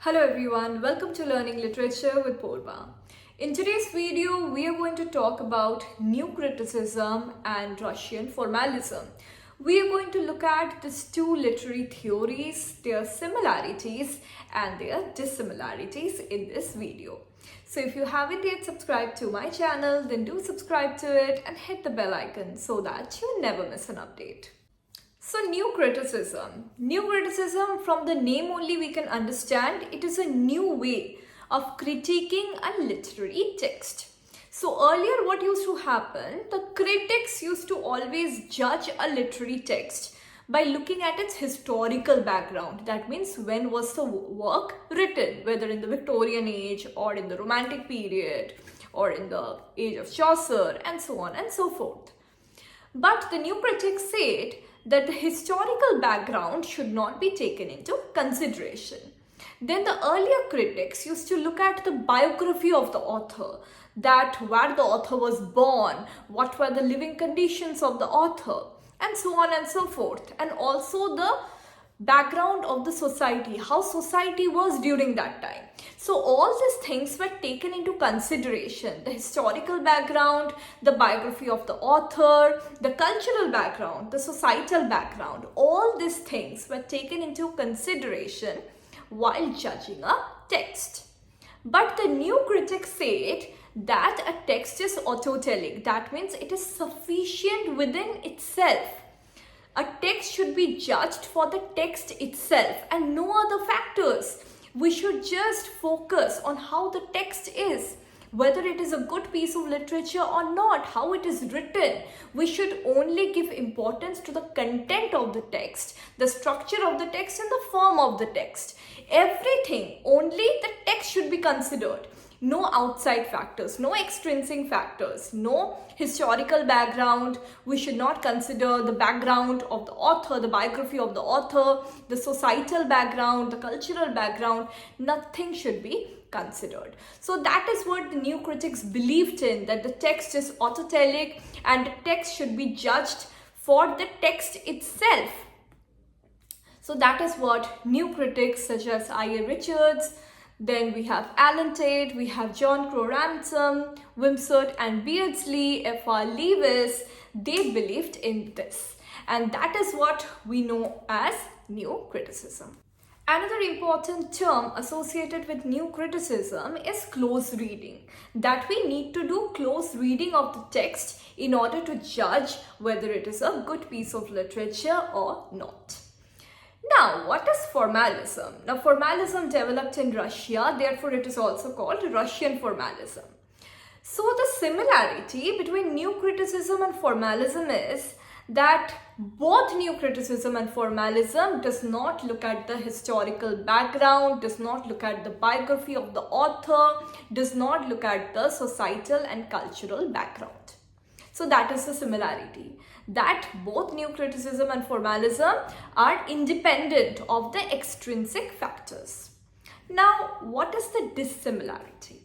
Hello everyone, welcome to Learning Literature with Purba. In today's video, we are going to talk about New Criticism and Russian Formalism. We are going to look at these two literary theories, their similarities and their dissimilarities in this video. So if you haven't yet subscribed to my channel, then do subscribe to it and hit the bell icon so that you never miss an update. So New Criticism. New Criticism, from the name only we can understand, it is a new way of critiquing a literary text. So earlier what used to happen, the critics used to always judge a literary text by looking at its historical background. That means when was the work written, whether in the Victorian age or in the Romantic period or in the age of Chaucer and so on and so forth. But the new critics said that the historical background should not be taken into consideration. Then the earlier critics used to look at the biography of the author, that where the author was born, what were the living conditions of the author, and so on and so forth, and also the background of the society, how society was during that time. So all these things were taken into consideration: the historical background, the biography of the author, the cultural background, the societal background. All these things were taken into consideration while judging a text. But the new critics said that a text is autotelic. That means it is sufficient within itself. A text should be judged for the text itself and no other factors. We should just focus on how the text is, whether it is a good piece of literature or not, how it is written. We should only give importance to the content of the text, the structure of the text and the form of the text. Everything, only the text should be considered. No outside factors, no extrinsic factors, no historical background. We should not consider the background of the author, the biography of the author, the societal background, the cultural background. Nothing should be considered. So that is what the new critics believed in, that the text is autotelic and the text should be judged for the text itself. So that is what new critics such as I.A. Richards, then we have Alan Tate, we have John Crowe Ransom, Wimsatt and Beardsley, F.R. Lewis, they believed in this. And that is what we know as New Criticism. Another important term associated with New Criticism is close reading. That we need to do close reading of the text in order to judge whether it is a good piece of literature or not. Now, what is formalism? Now, formalism developed in Russia, therefore it is also called Russian formalism. So, the similarity between New Criticism and formalism is that both New Criticism and formalism does not look at the historical background, does not look at the biography of the author, does not look at the societal and cultural background. So that is the similarity, that both New Criticism and formalism are independent of the extrinsic factors. Now, what is the dissimilarity?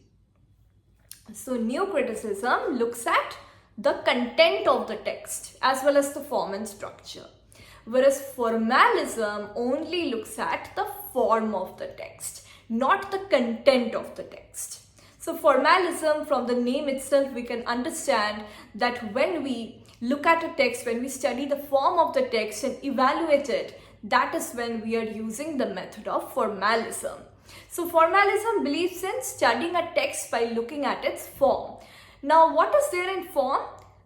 So New Criticism looks at the content of the text as well as the form and structure, whereas formalism only looks at the form of the text, not the content of the text. So formalism, from the name itself, we can understand that when we look at a text, when we study the form of the text and evaluate it, that is when we are using the method of formalism. So formalism believes in studying a text by looking at its form. Now, what is there in form?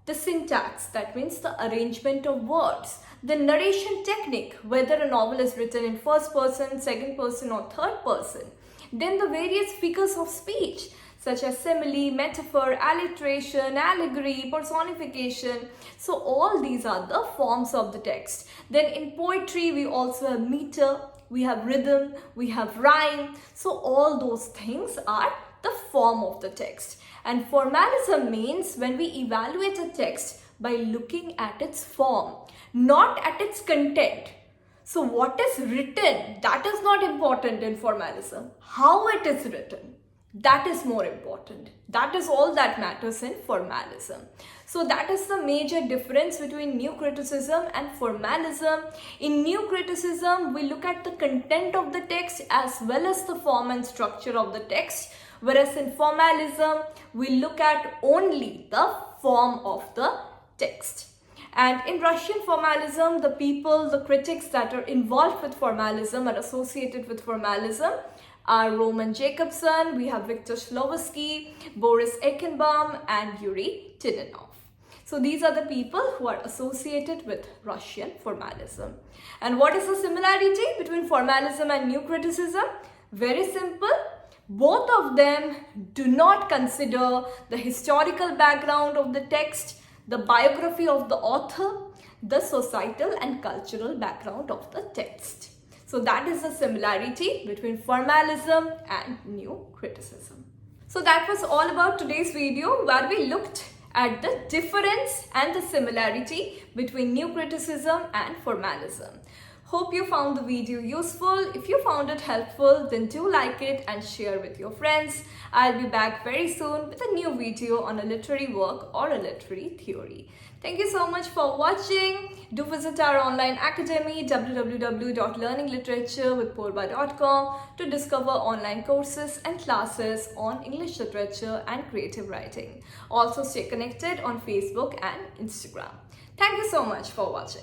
The syntax, that means the arrangement of words, the narration technique, whether a novel is written in first person, second person or third person. Then the various figures of speech, such as simile, metaphor, alliteration, allegory, personification. So all these are the forms of the text. Then in poetry, we also have meter, we have rhythm, we have rhyme. So all those things are the form of the text. And formalism means when we evaluate a text by looking at its form, not at its content. So what is written, that is not important in formalism. How it is written, that is more important. That is all that matters in formalism. So that is the major difference between new criticism and formalism. In new criticism, we look at the content of the text as well as the form and structure of the text, whereas in formalism, we look at only the form of the text. And in Russian formalism, the people, the critics that are involved with formalism or associated with formalism are Roman Jakobson, we have Viktor Shklovsky, Boris Eichenbaum, and Yuri Tidinov. So these are the people who are associated with Russian formalism. And what is the similarity between formalism and new criticism? Very simple. Both of them do not consider the historical background of the text, the biography of the author, the societal and cultural background of the text. So that is the similarity between formalism and new criticism. So that was all about today's video, where we looked at the difference and the similarity between new criticism and formalism. Hope you found the video useful. If you found it helpful, then do like it and share with your friends. I'll be back very soon with a new video on a literary work or a literary theory. Thank you so much for watching. Do visit our online academy www.learningliteraturewithpurba.com to discover online courses and classes on English literature and creative writing. Also stay connected on Facebook and Instagram. Thank you so much for watching.